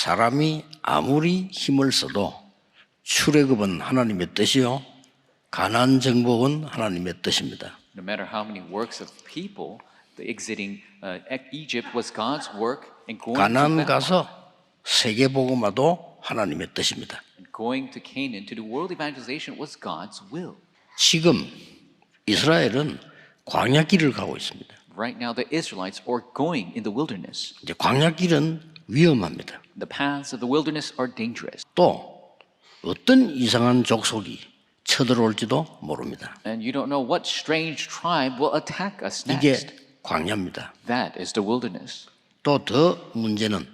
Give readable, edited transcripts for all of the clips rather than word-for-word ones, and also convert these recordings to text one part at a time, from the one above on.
사람이 아무리 힘을 써도 출애굽은 하나님의 뜻이요, 가나안 정복은 하나님의 뜻입니다. No matter how many works of people, the exiting Egypt was God's work, and going to 가나안 Babylon, 가서 세계복음화도 하나님의 뜻입니다. and going to Canaan to do world evangelization was God's will. 지금 이스라엘은 광야길을 가고 있습니다. Right now, the Israelites are going in the wilderness. 이제 광야길은 위험합니다. The paths of the wilderness are dangerous, 또 어떤 이상한 족속이 쳐들어올지도 모릅니다. and you don't know what strange tribe will attack us 이게 next. 광야입니다. That is the wilderness. 또 더 문제는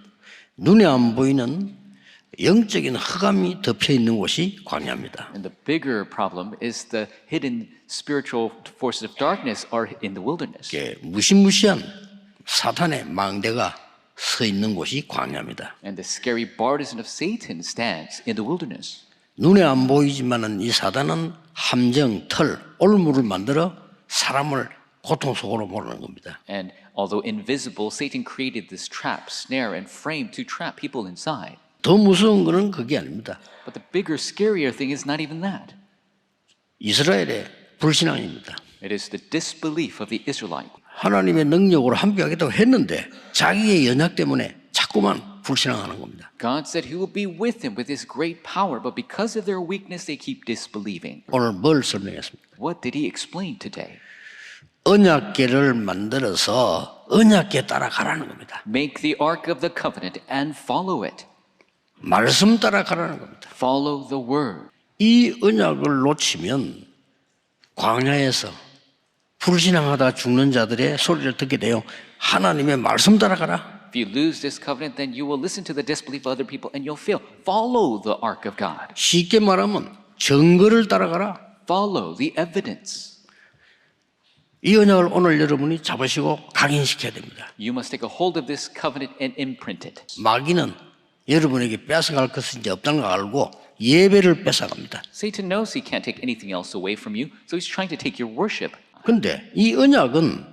눈에 안 보이는 영적인 흑암이 덮여 있는 곳이 광야입니다. And the bigger problem is the hidden spiritual forces of darkness are in the wilderness. 이게 무시무시한 사탄의 망대가 서 있는 곳이 광야입니다. And the scary partisan of Satan stands in the wilderness. 눈에 안 보이지만은 이 사단은 함정, 털, 올무를 만들어 사람을 고통 속으로 몰아넣는 겁니다. And although invisible, Satan created this trap, snare, and frame to trap people inside. 더 무서운 것은 그게 아닙니다. But the bigger, scarier thing is not even that. 이스라엘의 불신앙입니다. It is the disbelief of the Israelite. 하나님의 능력으로 함께하겠다고 했는데 자기의 연약 때문에 자꾸만 불신앙하는 겁니다. God said he will be with them with his great power, but because of their weakness, they keep disbelieving. 오늘 뭘 설명했습니까? What did he explain today? 언약궤를 만들어서 언약궤 따라가라는 겁니다. Make the ark of the covenant and follow it. 말씀 따라가라는 겁니다. Follow the word. 이 언약을 놓치면 광야에서 불신앙하다 죽는 자들의 소리를 듣게 돼요. 하나님의 말씀 따라가라. If you lose this covenant, then you will listen to the disbelief of other people and you'll fail. Follow the ark of God. 쉽게 말하면 증거를 따라가라. Follow the evidence. 이 언약을 오늘 여러분이 잡으시고 각인시켜야 됩니다. You must take a hold of this covenant and imprint it. 마귀는 여러분에게 뺏어갈 것은 이제 없다는 걸 알고 예배를 뺏어갑니다. Satan knows he can't take anything else away from you, so he's trying to take your worship. 그런데 이 언약은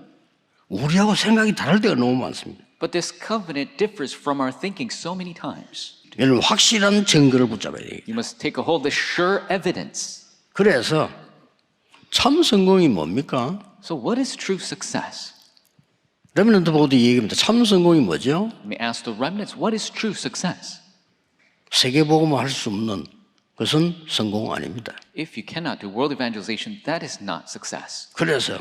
우리하고 생각이 다를 때가 너무 많습니다. But this covenant differs from our thinking so many times. 여러분 확실한 증거를 붙잡아야 돼요. You must take a hold of the sure evidence. 그래서 참 성공이 뭡니까? So what is true success? 레미넌트 보고도 얘기합니다. 참 성공이 뭐죠? Let me ask the remnants, what is true success? 세계복음을 할 수 없는 것은 성공 아닙니다. If you cannot do world evangelization, that is not success. 그래서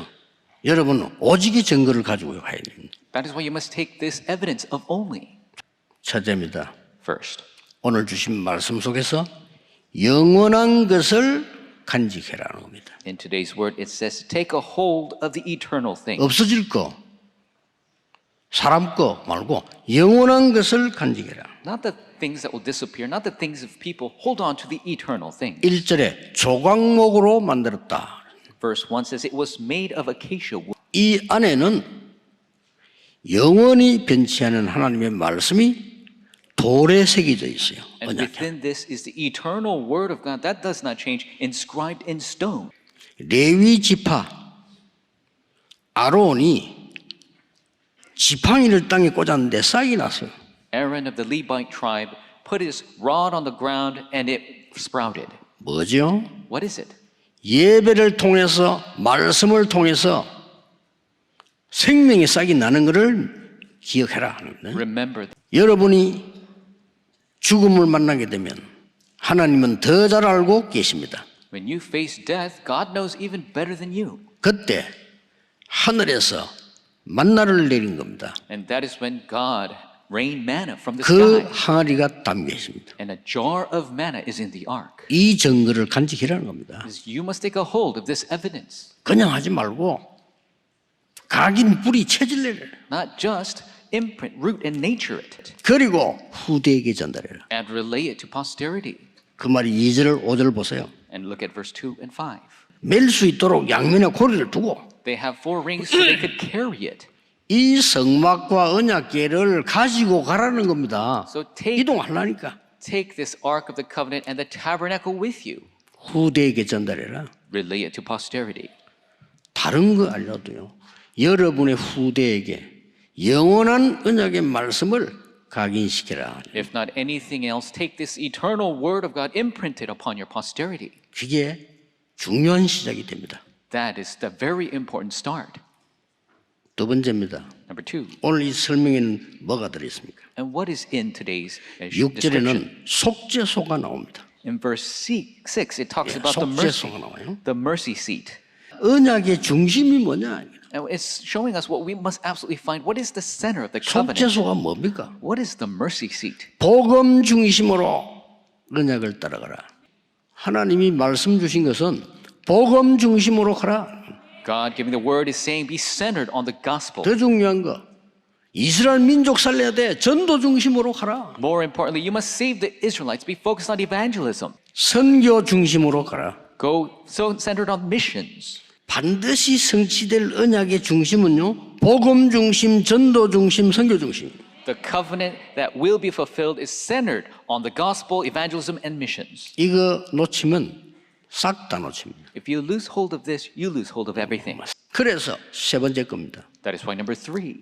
여러분은 오직의 증거를 가지고 가야 됩니다. That is why you must take this evidence of only. 첫째입니다. First, 오늘 주신 말씀 속에서 영원한 것을 간직해라는 겁니다. in today's word, it says to take a hold of the eternal thing. 없어질 거, 사람 거 말고 영원한 것을 간직해라. Not the things that will disappear, not the things of people. Hold on to the eternal thing. 1절에 조각목으로 만들었다. Verse 1 says it was made of acacia wood. 이 안에는 영원히 변치 않은 하나님의 말씀이 돌에 새겨져 있어요. And within this is the eternal word of God that does not change, inscribed in stone. 레위 지파 아론이 지팡이를 땅에 꽂았는데 싹이 났어요. Aaron of the Levite tribe put his rod on the ground and it sprouted. 뭐죠? What is it? 예배를 통해서 말씀을 통해서 생명의 싹이 나는 것을 기억해라 하는데 Remember, 여러분이 죽음을 만나게 되면 하나님은 더 잘 알고 계십니다. when you face death, God knows even better than you. 그때 하늘에서 만나를 내린 겁니다. And that is when God rained manna from the 그 sky. 항아리가 담겨 있습니다. And a jar of manna is in the ark. 이 증거를 간직하라는 겁니다. You must take a hold of this evidence. 그냥 하지 말고 각인 뿌리 체질내라. Not just imprint, root, and nature it. 그리고 후대에게 전달해라. And relay it to posterity. 그 말이 2절 5절 보세요. And look at verse 2 and 5. 멜 수 있도록 양면에 고리를 두고 They have 4 rings so they could carry it. 이 성막과 언약궤를 가지고 가라는 겁니다. So take 이동하려니까 this ark of the covenant and the tabernacle with you. 후대에게 전달해라. Relay it to posterity. 다른 거 알려도요. 여러분의 후대에게 영원한 언약의 말씀을 각인시켜라. If not anything else, take this eternal word of God imprinted upon your posterity. 그게 중요한 시작이 됩니다. That is the very important start. 두 번째입니다. Number two. 오늘 이 설명에는 뭐가 들어있습니까? And what is in today's description? 6절에는 속죄소가 나옵니다. In verse 6, it talks 예, about the mercy, 속죄소가 나와요. the mercy seat. 언약의 중심이 뭐냐? And it's showing us what we must absolutely find. What is the center of the covenant? 속죄소가 뭡니까? What is the mercy seat? 복음 중심으로 언약을 따라가라. 하나님이 말씀 주신 것은 복음 중심으로 가라. God giving the word is saying be centered on the gospel. 더 중요한 거, 이스라엘 민족 살려야 돼. 전도 중심으로 가라. More importantly, you must save the Israelites. Be focused on evangelism. 선교 중심으로 가라. Go so centered on missions. 반드시 성취될 언약의 중심은요, 복음 중심, 전도 중심, 선교 중심. The covenant that will be fulfilled is centered on the gospel, evangelism, and missions. 이거 놓치면 싹 다 놓칩니다. If you lose hold of this, you lose hold of everything. 그래서 세 번째 겁니다. That is why number 3,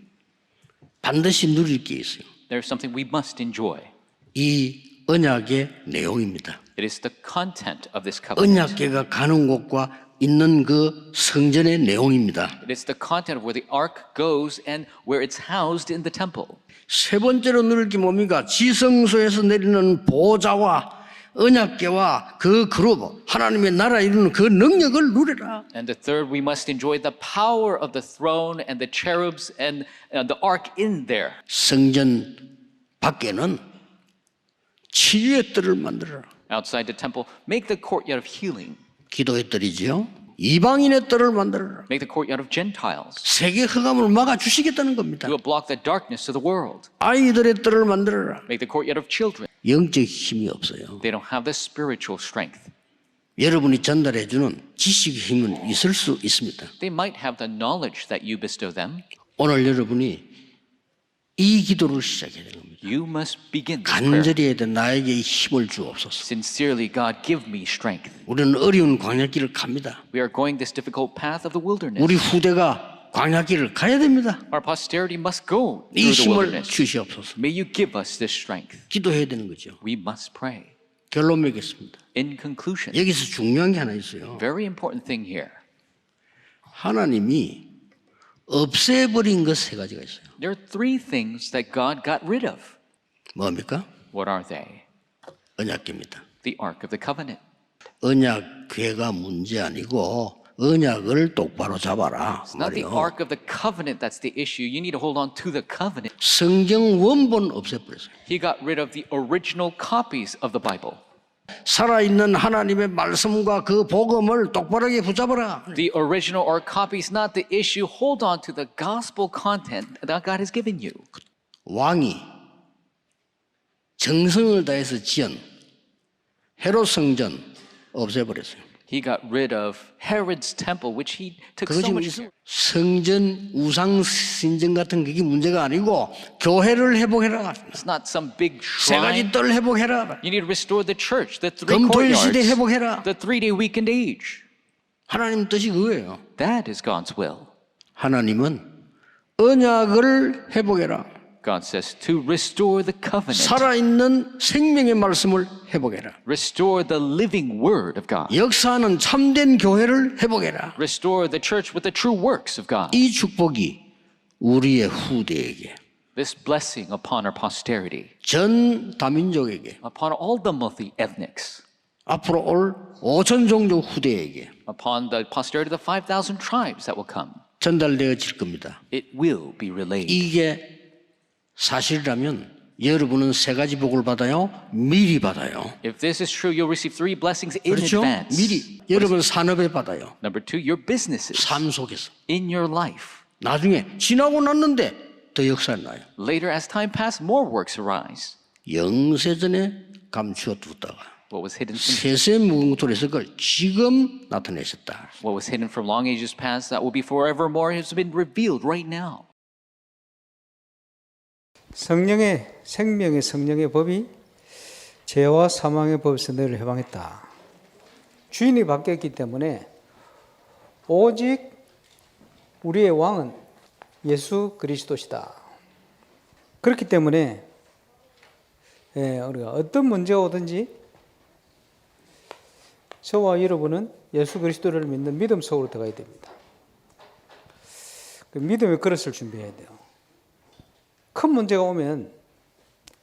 반드시 누릴 게 있어요. there's something we must enjoy. 이 언약의 내용입니다. It is the content of this covenant. 언약궤가 가는 곳과 있는 그 성전의 내용입니다. It is the content of where the ark goes and where it's housed in the temple. 세 번째로 누릴 게 뭡니까? 지성소에서 내리는 보좌와 언약궤와 그 그룹, 하나님의 나라 이루는 그 능력을 누리라. And the third, we must enjoy the power of the throne and the cherubs and the ark in there. 성전 밖에는 치유의 뜰을 만들어라. Outside the temple, make the courtyard of healing. 기도의 뜰이지요. 이방인의 뜰을 만들어라. Make the courtyard of Gentiles. 세계 흑암을 막아 주시겠다는 겁니다. You will block the darkness of the world. 아이들의 뜰을 만들어라. Make the courtyard of children. 영적 힘이 없어요. They don't have the spiritual strength. 여러분이 전달해 주는 지식의 힘은 있을 수 있습니다. They might have the knowledge that you bestow them. 오늘 여러분이 이 기도를 시작해야 되는 겁니다. You must begin this prayer. 간절히 해야 돼. 나에게 힘을 주옵소서. Sincerely, God, give me strength. 우리는 어려운 광야길을 갑니다. We are going this difficult path of the wilderness. 우리 후대가 광야길을 가야 됩니다. Our posterity must go 이 through the 힘을 wilderness. 주시옵소서. May you give us this strength. 기도해야 되는 거죠. We must pray. 결론 맺겠습니다. In conclusion, 여기서 중요한 게 하나 있어요. very important thing here. 하나님이 없애버린 것 세 가지가 있어요. There are 3 things that God got rid of. 뭡니까? What are they? 언약궤입니다. The Ark of the Covenant. 언약궤가 문제 아니고 언약을 똑바로 잡아라. It's not the 말이요. Ark of the Covenant that's the issue. You need to hold on to the covenant. 성경 원본 없애버렸어요. He got rid of the original copies of the Bible. 살아있는 하나님의 말씀과 그 복음을 똑바르게 붙잡아라. The original or copy is not the issue. Hold on to the gospel content that God has given you. 왕이 정성을 다해서 지은 헤롯 성전 없애버렸어요. He got rid of Herod's temple, which he took 그거 so 지금 much care. 성전 우상 신전 같은 그게 문제가 아니고 교회를 회복해라. It's not some big 세 shrine. 가지 뜰 회복해라. You need to restore the church, the 3 금토일 시대 courtyards, 회복해라. the 3-day weekend age. 하나님 뜻이 그거예요. That is God's will. 하나님은 언약을 회복해라. God says to restore the covenant, 살아있는 생명의 말씀을 회복해라. restore the living word of God, 역사하는 참된 교회를 회복해라. restore the church with the true works of God. 이 축복이 우리의 후대에게, This blessing upon our posterity, 전 다민족에게, upon all the multi-ethnics, 앞으로 올 5천 종족 후대에게 upon the posterity of the 5,000 tribes that will come. 전달되어질 겁니다. It will be relayed. 이게 사실이라면 여러분은 세 가지 복을 받아요. 미리 받아요. If this is true, you'll receive 3 blessings in 그렇죠? advance. 미리. 여러분 산업에 받아요. Number 2, your businesses, 삶 속에서. in your life. 나중에 지나고 났는데 더 역사가 나요. Later, as time passes, more works arise. 영세전에 감추어 두다가 What was hidden from 세세 무궁토에서 그걸 지금 나타내셨다. what was hidden from long ages past, that will be forevermore, has been revealed right now. 성령의 생명의 성령의 법이 죄와 사망의 법에서 너를 해방했다. 주인이 바뀌었기 때문에 오직 우리의 왕은 예수 그리스도시다. 그렇기 때문에 우리가 어떤 문제가 오든지 저와 여러분은 예수 그리스도를 믿는 믿음 속으로 들어가야 됩니다. 그 믿음의 그릇을 준비해야 돼요. 큰 문제가 오면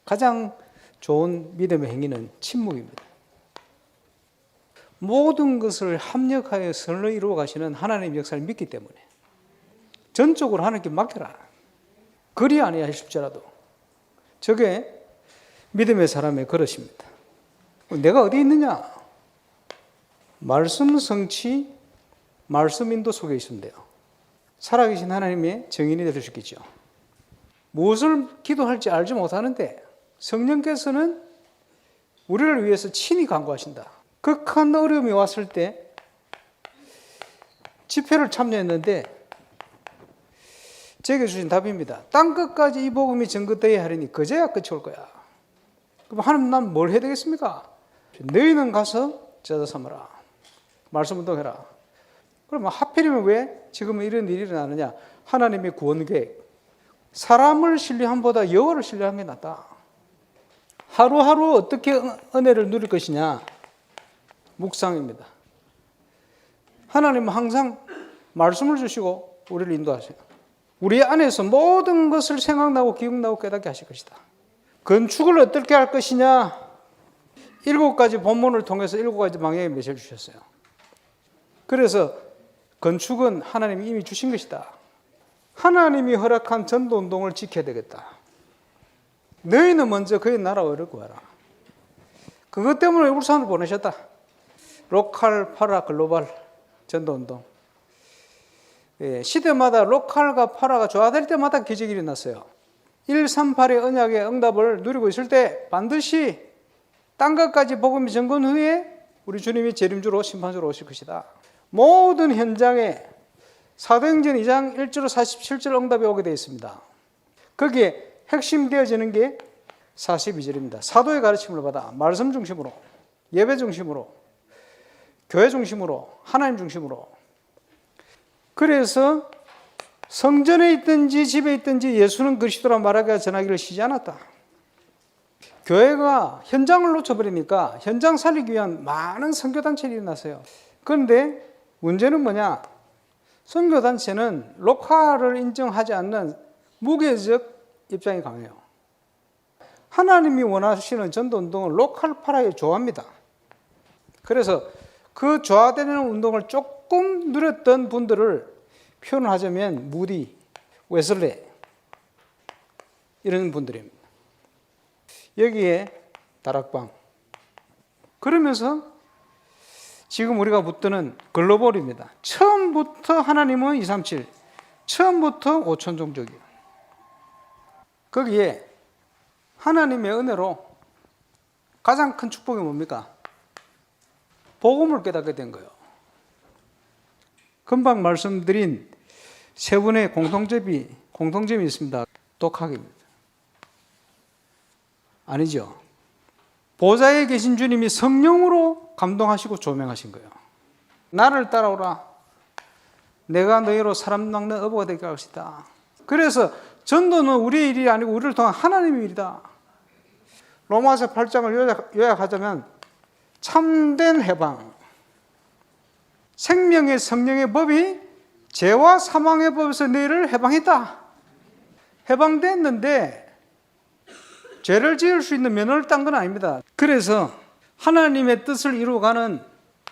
가장 좋은 믿음의 행위는 침묵입니다. 모든 것을 합력하여 선을 이루어 가시는 하나님의 역사를 믿기 때문에 전적으로 하나님께 맡겨라. 그리 아니하실지라도 저게 믿음의 사람의 그릇입니다. 내가 어디 있느냐? 말씀 성취, 말씀 인도 속에 있으면 돼요. 살아계신 하나님의 증인이 될 수 있겠죠. 무엇을 기도할지 알지 못하는데 성령께서는 우리를 위해서 친히 간구하신다. 극한 어려움이 왔을 때 집회를 참여했는데 제게 주신 답입니다. 땅끝까지 이 복음이 전거되어야 하리니 그제야 끝이 올 거야. 그럼 하나님 난 뭘 해야 되겠습니까? 너희는 가서 제자 삼으라. 말씀 운동해라. 그러면 하필이면 왜 지금 이런 일이 일어나느냐? 하나님의 구원 계획. 사람을 신뢰함보다 여호와를 신뢰하는 게 낫다. 하루하루 어떻게 은혜를 누릴 것이냐? 묵상입니다. 하나님은 항상 말씀을 주시고 우리를 인도하세요. 우리 안에서 모든 것을 생각나고 기억나고 깨닫게 하실 것이다. 건축을 어떻게 할 것이냐? 7가지 본문을 통해서 7가지 방향의 메시지를 주셨어요. 그래서 건축은 하나님이 이미 주신 것이다. 하나님이 허락한 전도운동을 지켜야 되겠다. 너희는 먼저 그의 나라를 구하라. 그것 때문에 울산을 보내셨다. 로컬, 파라, 글로벌 전도운동. 시대마다 로컬과 파라가 조화될 때마다 기적이 일어났어요. 138의 언약의 응답을 누리고 있을 때 반드시 땅끝까지 복음이 전건 후에 우리 주님이 재림주로 심판주로 오실 것이다. 모든 현장에 사도행전 2장 1절 47절 응답이 오게 되어 있습니다. 거기에 핵심 되어지는 게 42절입니다. 사도의 가르침을 받아 말씀 중심으로, 예배 중심으로, 교회 중심으로, 하나님 중심으로. 그래서 성전에 있든지 집에 있든지 예수는 그리스도라 말하기가 전하기를 쉬지 않았다. 교회가 현장을 놓쳐버리니까 현장 살리기 위한 많은 선교단체들이 일어났어요. 그런데 문제는 뭐냐? 선교단체는 로컬을 인정하지 않는 무계적 입장이 강해요. 하나님이 원하시는 전도운동은 로컬 파라에 좋아합니다. 그래서 그 조화되는 운동을 조금 누렸던 분들을 표현하자면 무디, 웨슬레 이런 분들입니다. 여기에 다락방. 그러면서 지금 우리가 붙드는 글로벌입니다. 처음부터 하나님은 237, 처음부터 5천 종족이에요. 거기에 하나님의 은혜로 가장 큰 축복이 뭡니까? 복음을 깨닫게 된 거예요. 금방 말씀드린 세 분의 공통점이 있습니다. 독학입니다. 아니죠. 보좌에 계신 주님이 성령으로 감동하시고 조명하신 거예요. 나를 따라오라. 내가 너희로 사람 낚는 어부가 되게 할 것이다. 그래서 전도는 우리의 일이 아니고 우리를 통한 하나님의 일이다. 로마서 8장을 요약하자면 참된 해방, 생명의 성령의 법이 죄와 사망의 법에서 너희를 해방했다. 해방됐는데 죄를 지을 수 있는 면허를 딴 건 아닙니다. 그래서 하나님의 뜻을 이루어가는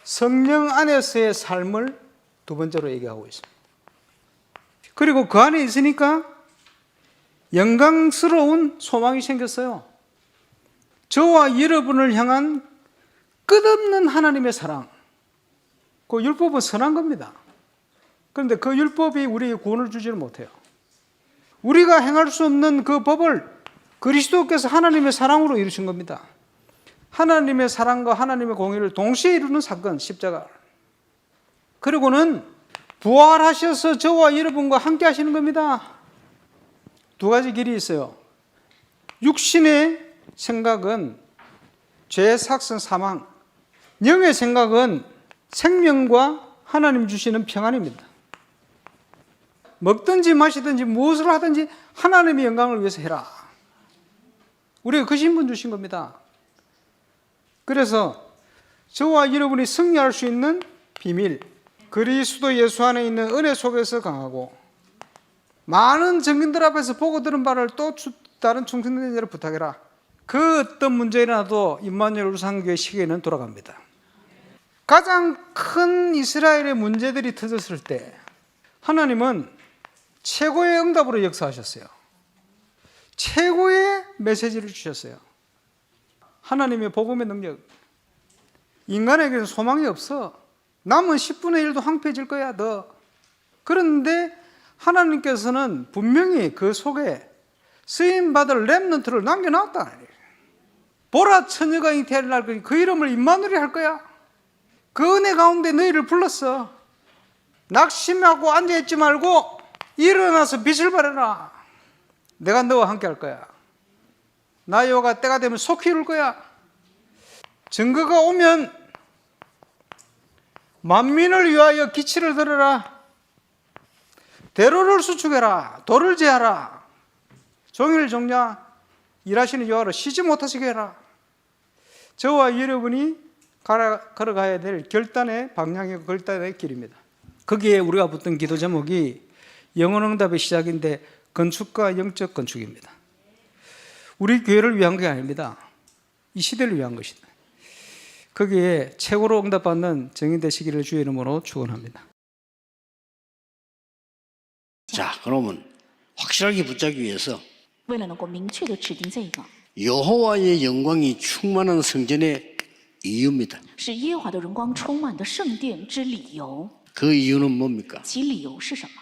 성령 안에서의 삶을 두 번째로 얘기하고 있습니다. 그리고 그 안에 있으니까 영광스러운 소망이 생겼어요. 저와 여러분을 향한 끝없는 하나님의 사랑. 그 율법은 선한 겁니다. 그런데 그 율법이 우리에게 구원을 주지는 못해요. 우리가 행할 수 없는 그 법을 그리스도께서 하나님의 사랑으로 이루신 겁니다. 하나님의 사랑과 하나님의 공의를 동시에 이루는 사건, 십자가. 그리고는 부활하셔서 저와 여러분과 함께 하시는 겁니다. 두 가지 길이 있어요. 육신의 생각은 죄, 삭선, 사망. 영의 생각은 생명과 하나님 주시는 평안입니다. 먹든지 마시든지 무엇을 하든지 하나님의 영광을 위해서 해라. 우리가 그 신분 주신 겁니다. 그래서 저와 여러분이 승리할 수 있는 비밀, 그리스도 예수 안에 있는 은혜 속에서 강하고 많은 증인들 앞에서 보고 들은 바를 또 다른 충성자들을 부탁해라. 그 어떤 문제 일어나도 임마누엘 우상교회 시계는 돌아갑니다. 가장 큰 이스라엘의 문제들이 터졌을 때 하나님은 최고의 응답으로 역사하셨어요. 최고의 메시지를 주셨어요. 하나님의 복음의 능력. 인간에게는 소망이 없어. 남은 10분의 1도 황폐해질 거야, 너. 그런데 하나님께서는 분명히 그 속에 쓰임받을 렘넌트를 남겨놨다. 보라 처녀가 잉태할 날 그 이름을 임마누엘이 할 거야. 그 은혜 가운데 너희를 불렀어. 낙심하고 앉아있지 말고 일어나서 빛을 발해라. 내가 너와 함께 할 거야. 나 여호와가 때가 되면 속히 이룰 거야. 증거가 오면 만민을 위하여 기치를 들어라. 대로를 수축해라. 돌을 제하라. 종일 종냐 일하시는 여호와를 쉬지 못하시게 해라. 저와 여러분이 걸어가야 될 결단의 방향이고 결단의 길입니다. 거기에 우리가 붙던 기도 제목이 영혼응답의 시작인데 건축과 영적 건축입니다. 우리 교회를 위한 게 아닙니다. 이 시대를 위한 것이다. 거기에 최고로 응답받는 증인 되시기를 주의 이름으로 축원합니다. 자, 그러면 확실하게 붙잡기 위해서 为了能够明确的指定这个， 여호와의 영광이 충만한 성전의 이유입니다. 是耶和华的荣光充满的圣殿之理由。 그 이유는 뭡니까? 其理由是什么？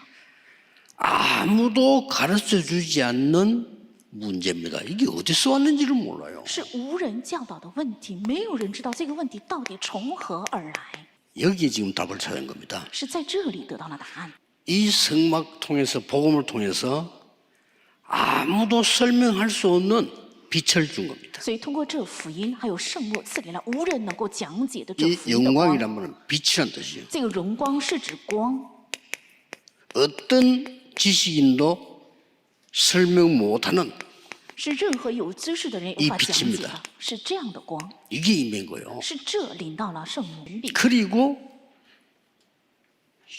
아무도 가르쳐주지 않는 문제입니다. 이게 어디서 왔는지를 몰라요. 是无人教导的问题，没有人知道这个问题到底从何而来， 여기에 지금 답을 찾은 겁니다. 是在这里得到了答案。 이 성막 통해서 복음을 통해서 아무도 설명할 수 없는 빛을 준 겁니다. 所以通过这福音还有圣幕赐给了无人能够讲解的这 이 福音的光。 영광이란 말은 빛이란 뜻이에요. 这个荣光是指光， 어떤 지식인도 설명 못하는 是任何有知识的人也无法讲解的，是这样的光， 이게 임한 거예요. 是这领到了圣母。 그리고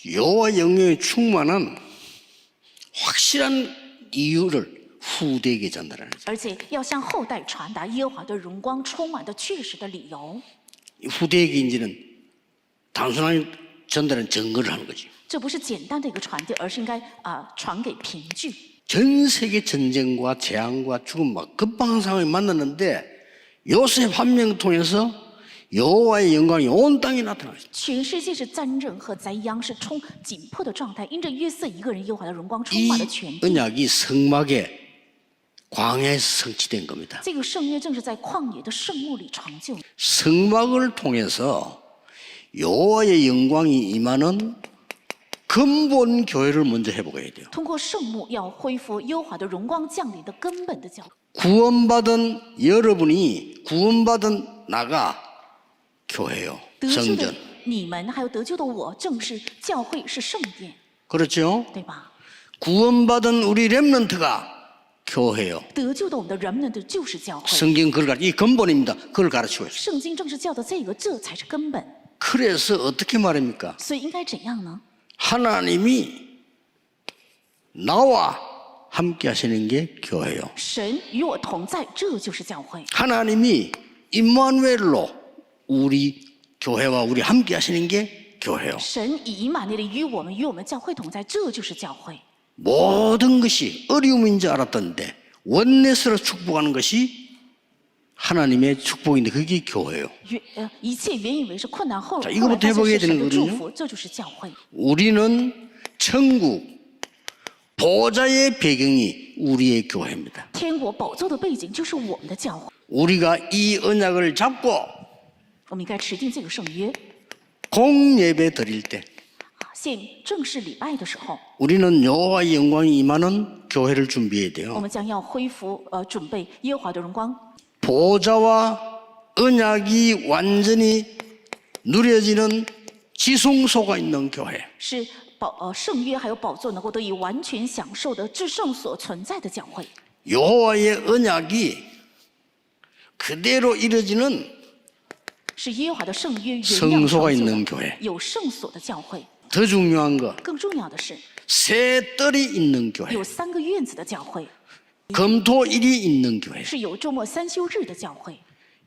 여호와 영광에 충만한 확실한 이유를 후대에게 전달하는 거죠. 而且要向后代传达耶和华的荣光充满的确实的理由。 후대에게 이제는 단순하게 전달하는 증거를 하는 거죠. 这不是简单的一个传递，而是应该传给凭据。 전 세계 전쟁과 재앙과 죽음과 급박한 상황이 만났는데 요셉 한 명 통해서 여호와의 영광이 온 땅에 나타났어요. 全世界是战争和灾殃，是紧迫的状态。因着约瑟一个人，耶和华的荣光充 이 满了全地。 언약이 성막에 광야에서 성취된 겁니다. 这个圣约正是在旷野的圣幕里成就。 성막을 통해서 여호와의 영광이 임하는 근본 교회를 먼저 회복해야 돼요. 通过圣幕，要恢复耶和华的荣光降临的根本的教会。 구원받은 여러분이 구원받은 나가 교회요. 得救 성전. 的你们，还有得救的我，正是教会，是圣殿， 그렇죠? 对吧？ 구원받은 우리 렘넌트가 교회요. 得救的我们的人们的就是教会。 성경 그걸 이 근본입니다. 그걸 가르치고 있어요. 圣经正是教的这个，这才是根本。 그래서 어떻게 말합니까? 所以应该怎样呢？ 하나님이 나와 함께 하시는 게 교회요. 神与我同在，这就是教会。 하나님이 임마누엘로 우리 교회와 우리 함께 하시는 게 교회요. 神以以马内利与我们教会同在，这就是教会。 모든 것이 어려움인 줄 알았던데 원내스로 축복하는 것이 하나님의 축복인데 그게 교회요. 一切原以为是困难，后 자 来 이거부터 发现 회복해야 是神 되는 的祝 거거든요. 福，这就是教会。 우리는 천국 보좌의 배경이 우리의 교회입니다. 天国宝座的背景就是我们的教会， 우리가 이 언약을 잡고 我们应该持定这个圣约。 공예배 드릴 때 献正式礼拜的时候， 우리는 여호와의 영광이 임하는 교회를 준비해야 我 돼요. 们将要恢复准备耶和华的荣光， 보좌와 언약이 완전히 누려지는 지성소가 있는 교회. 是圣约还有宝座能够得以完全享受的至圣所存在的教会。 여호와의 언약이 그대로 이루어지는 是耶和华的圣约原样 성소가 成就 있는 的 교회. 有圣所的教会。 더 중요한 거, 更重要的是， 새 뜰이 있는 교회, 有3个院子的教会， 금토일이 있는 교회. 是有周末3休日的教会。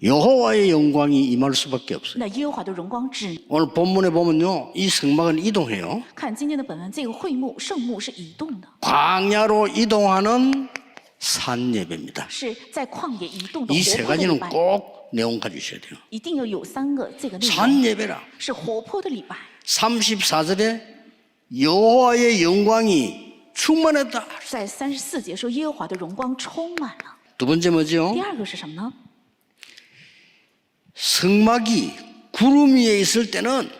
여호와의 영광이 임할 수밖에 없어요. 那耶和华的荣光只 오늘 본문에 보면요, 이 성막은 이동해요. 看今天的本文，这个会幕圣幕是移动的， 광야로 이동하는 산 예배입니다. 是在旷野移动的 이 活 세 泼的礼 가지는 拜， 꼭 내용 가지셔야 돼요. 一定要有3个这个内容， 산 예배라. 是活泼的礼拜。 34절에 여호와의 영광이 충만했다. 在34节说耶和华的荣光充满了。 두 번째 뭐죠? 第二个是什么呢？ 성막이 구름 위에 있을 때는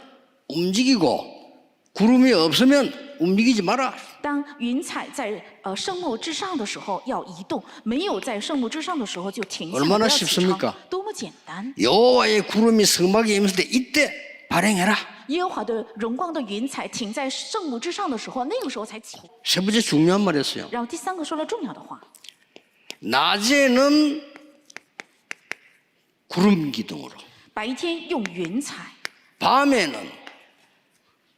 움직이고 구름이 없으면 움직이지 마라. 当云彩在圣幕之上的时候要移动，没有在圣幕之上的时候就停下来，不 얼마나 要起 쉽습니까 床。多么简单！ 여호와의 구름이 성막에 임했을 때 이때 발행해라. 耶和华的荣光的云彩停在圣幕之上的时候，那个时候才起。 세 번째 중요한 말이었어요. 然后第3个说了重要的话， 낮에는 구름 기둥으로, 白天用云彩， 밤에는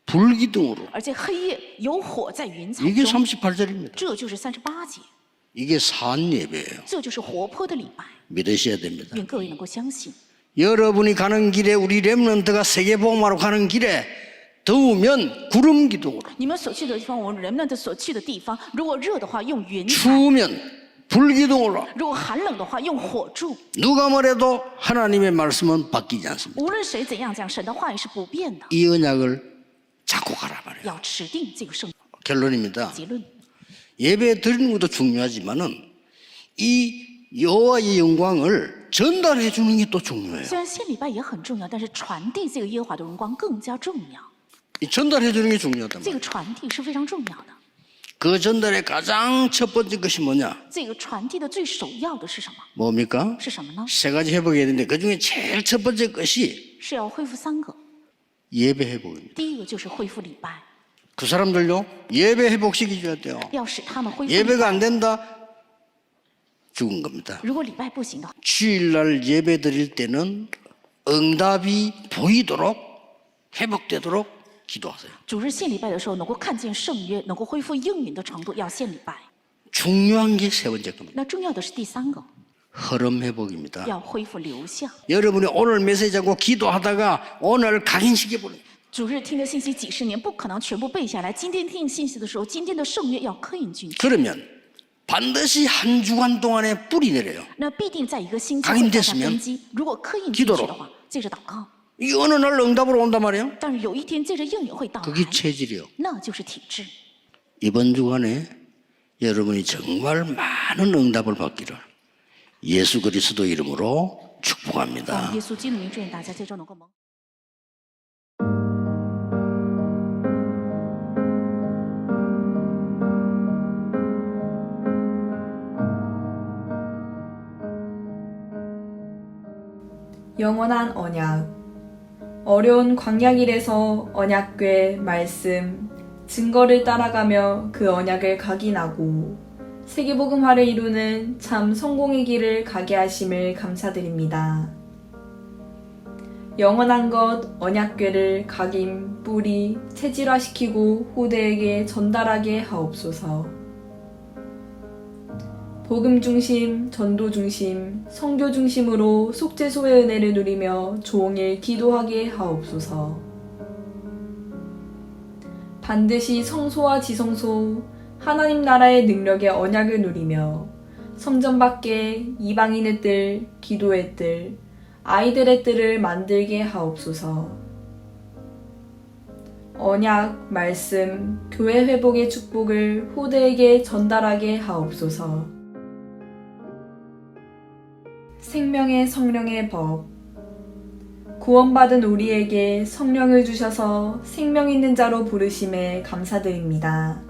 불 기둥으로. 而且黑夜有火在云彩 이게 中。 38절입니다. 这就是38节， 이게 산 예배예요. 这就是活泼的礼拜。 믿으셔야 됩니다. 愿各位能够相信。 여러분이 가는 길에 우리 렘넌트가 세계복음화로 가는 길에 더우면 구름 기둥으로, 你们所去的地方，我们人们的所去的地方，如果热的话用云彩， 추우면 불 기둥으로. 如果寒冷的话用火柱。 누가 뭐래도 하나님의 말씀은 바뀌지 않습니다. 无论谁怎样讲，神的话语是不变的， 이 언약을 잡고 가라 말이에요. 要持定这个圣。 결론입니다. 结论， 예배 드리는 것도 중요하지만은 이 여호와의 영광을 전달해 주는 게 또 중요해요. 虽然献礼拜也很重要，但是传递这个耶和华的荣光更加重要。 이 전달해 주는 게 중요하단 这 말이에요. 个传递是非常重要的。 그 전달의 가장 첫 번째 것이 뭐냐? 这个传递的最首要的是什么？ 뭡니까? 是什么呢？ 세 가지 회복해야 되는데 그 중에 제일 첫 번째 것이 是要恢复3个。 예배 회복입니다. 第一个就是恢复礼拜， 그 사람들요, 예배 회복시켜줘야 돼요. 要使他们恢复礼 예배가 拜。 안 된다? 죽은 겁니다. 如果礼拜不行的话， 주일날 예배 드릴 때는 응답이 보이도록 회복되도록 기도하세요. 主日献礼拜的时候，能够看见圣约，能够恢复应允的程度，要献礼拜。 중요한 게 세 번째 겁니다. 那重要的是第3个， 흐름 회복입니다. 要恢复流向。 여러분이 오늘 메시지하고 기도하다가 오늘 각인시켜버려요. 主日听的信息几十年不可能全部背下来，今天听信息的时候，今天的圣约要刻印进去。 그러면 반드시 한 주간 동안에 뿌리 내려요. 那必定在一个星期 각인 会发下 됐으면 根基。如果刻印进去 기도로 的话，借着祷告。 이 어느 날 응답으로 온단 말이에요. 但是有一天借着应允会到来， 그게 체질이요. 那就是体质。 이번 주간에 여러분이 정말 많은 응답을 받기를 예수 그리스도 이름으로 奉 축복합니다. 耶稣基督的名，祝愿大家这周能够蒙。 영원한 언약. 어려운 광야길에서 언약궤, 말씀, 증거를 따라가며 그 언약을 각인하고 세계복음화를 이루는 참 성공의 길을 가게 하심을 감사드립니다. 영원한 것 언약궤를 각인, 뿌리, 체질화시키고 후대에게 전달하게 하옵소서. 복음 중심, 전도 중심, 선교 중심으로 속죄소의 은혜를 누리며 종일 기도하게 하옵소서. 반드시 성소와 지성소, 하나님 나라의 능력의 언약을 누리며 성전 밖에 이방인의 뜰, 기도의 뜰, 아이들의 뜰을 만들게 하옵소서. 언약, 말씀, 교회 회복의 축복을 후대에게 전달하게 하옵소서. 생명의 성령의 법. 구원받은 우리에게 성령을 주셔서 생명 있는 자로 부르심에 감사드립니다.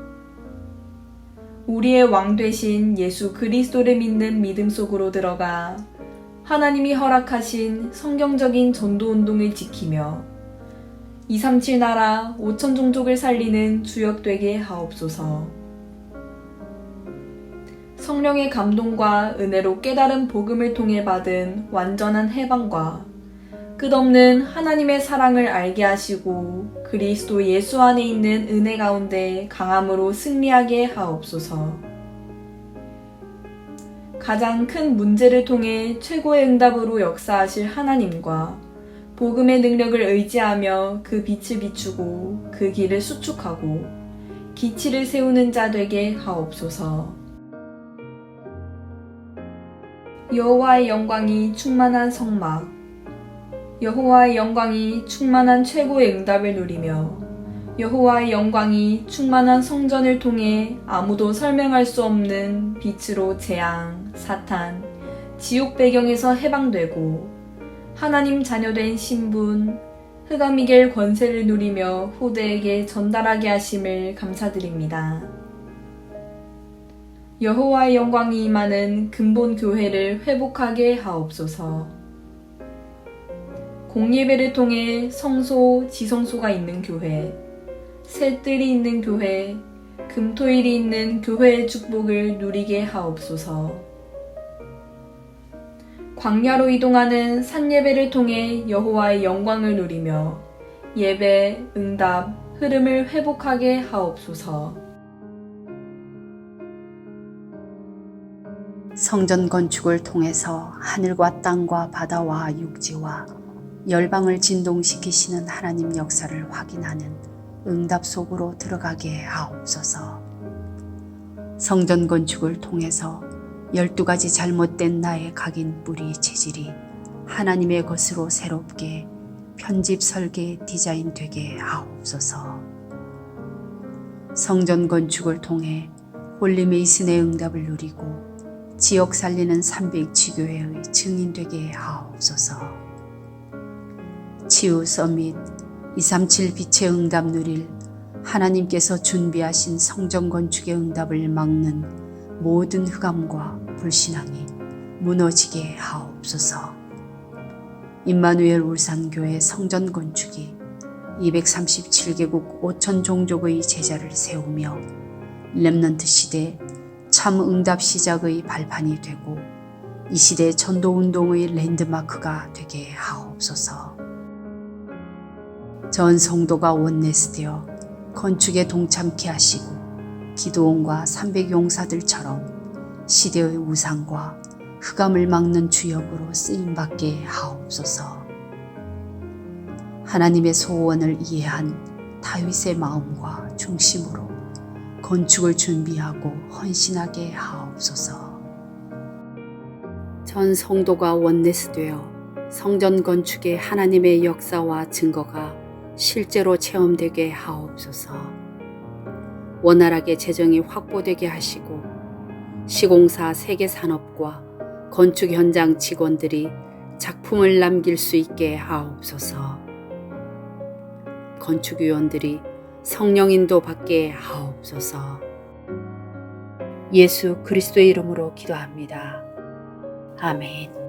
우리의 왕 되신 예수 그리스도를 믿는 믿음 속으로 들어가 하나님이 허락하신 성경적인 전도 운동을 지키며 237 나라 5천 종족을 살리는 주역 되게 하옵소서. 성령의 감동과 은혜로 깨달은 복음을 통해 받은 완전한 해방과 끝없는 하나님의 사랑을 알게 하시고 그리스도 예수 안에 있는 은혜 가운데 강함으로 승리하게 하옵소서. 가장 큰 문제를 통해 최고의 응답으로 역사하실 하나님과 복음의 능력을 의지하며 그 빛을 비추고 그 길을 수축하고 기치를 세우는 자 되게 하옵소서. 여호와의 영광이 충만한 성막, 여호와의 영광이 충만한 최고의 응답을 누리며 여호와의 영광이 충만한 성전을 통해 아무도 설명할 수 없는 빛으로 재앙, 사탄, 지옥 배경에서 해방되고 하나님 자녀된 신분, 흑암이겔 권세를 누리며 후대에게 전달하게 하심을 감사드립니다. 여호와의 영광이 임하는 근본 교회를 회복하게 하옵소서. 공예배를 통해 성소, 지성소가 있는 교회, 새 뜰이 있는 교회, 금토일이 있는 교회의 축복을 누리게 하옵소서. 광야로 이동하는 산예배를 통해 여호와의 영광을 누리며 예배, 응답, 흐름을 회복하게 하옵소서. 성전 건축을 통해서 하늘과 땅과 바다와 육지와 열방을 진동시키시는 하나님 역사를 확인하는 응답 속으로 들어가게 하옵소서. 성전 건축을 통해서 12가지 잘못된 나의 각인 뿌리 체질이 하나님의 것으로 새롭게 편집 설계 디자인 되게 하옵소서. 성전 건축을 통해 홀리메이슨의 응답을 누리고 지역 살리는 300지교회의 증인 되게 하옵소서. 치유 서밋 237 빛의 응답 누릴 하나님께서 준비하신 성전 건축의 응답을 막는 모든 흑암과 불신앙이 무너지게 하옵소서. 임마누엘 울산교회 성전 건축이 237개국 5천 종족의 제자를 세우며 렘넌트 시대 참 응답 시작의 발판이 되고 이 시대 전도운동의 랜드마크가 되게 하옵소서. 전 성도가 원내스되어 건축에 동참케 하시고 기도원과 300용사들처럼 시대의 우상과 흑암을 막는 주역으로 쓰임받게 하옵소서. 하나님의 소원을 이해한 다윗의 마음과 중심으로 건축을 준비하고 헌신하게 하옵소서. 전 성도가 원내스되어 성전 건축의 하나님의 역사와 증거가 실제로 체험되게 하옵소서. 원활하게 재정이 확보되게 하시고 시공사 세계산업과 건축 현장 직원들이 작품을 남길 수 있게 하옵소서. 건축위원들이 성령 인도 받게 하옵소서. 예수 그리스도의 이름으로 기도합니다. 아멘.